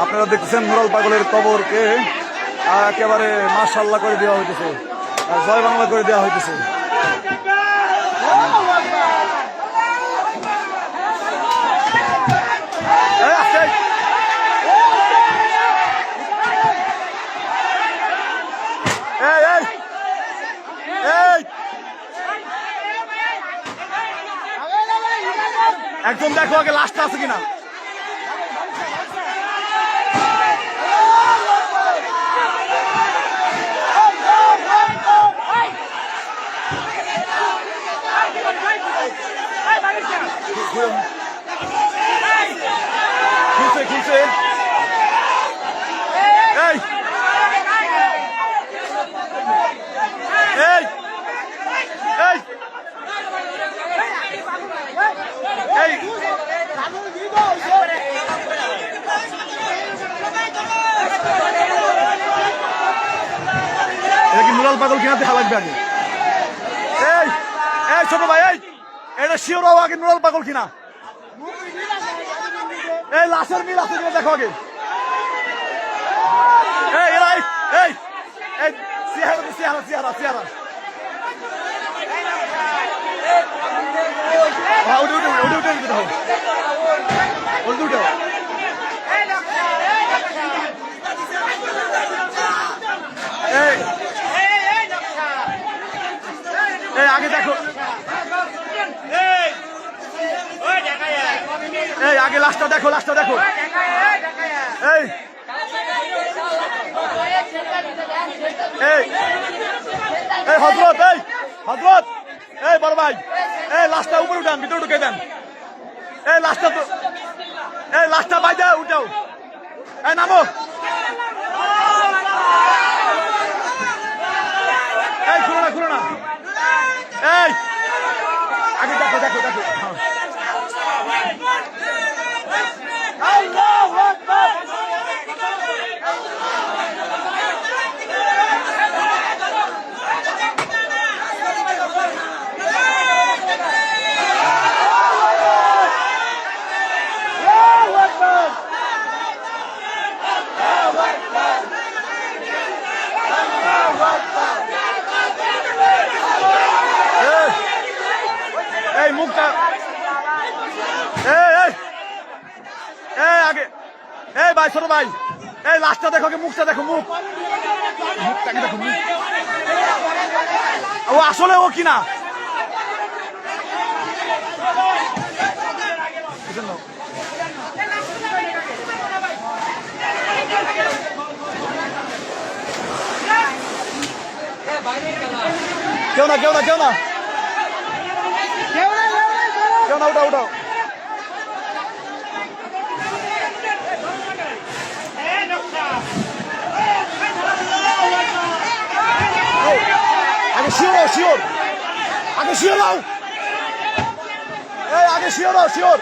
আপনারা দেখতেছেন নুরাল পাগলের কবরকে একেবারে মাশাআল্লাহ করে দেওয়া হইতেছে, জয় বাংলা করে দেওয়া হইতেছে। একদম দেখো আগে লাস্টটা আছে কিনা। খুলছে খুলছে এই এই এই এই এটা কি নুরাল পাগল কিনা দেখা লাগবে আগে। এই এই ছোট ভাই, এই এটা শিওর হওয়া আগে নুরাল পাগল কিনা। এই লাশের মিল আছে কিনা দেখো আগে। এই এই এই এই সিহারা সিহারা সিহারা সিহারা উঠে উঠে উঠে উঠে উঠে দাও উঠে উঠে। এই এই আগে দেখো, এই আগে লাস্টটা দেখো, লাস্টটা দেখো। এই এই এই হযরত, এই হযরত, এই বড় ভাই, এই লাস্টটা উপরে উঠান, ভিতরে ঢুকে দেন। এই লাস্টটা তো, এই লাস্টটা বাইদা উঠাও। এই নামো, এই খুলো না খুলো না। এই আগে দেখো দেখো দেখো। এই মুখটা, এই এই আগে, এই ভাই ছোট ভাই, এই লাস্টটা দেখো, মুখটা দেখো, মুখ মুখটাকে দেখো, মুখ ও আসলে ও কিনা। কেউ না কেউ না কেউ না কেউ না, উঠাও উঠাও। আগে শিওর শিওর, আগে শিওর হও, এই আগে শিওর হও, শিওর।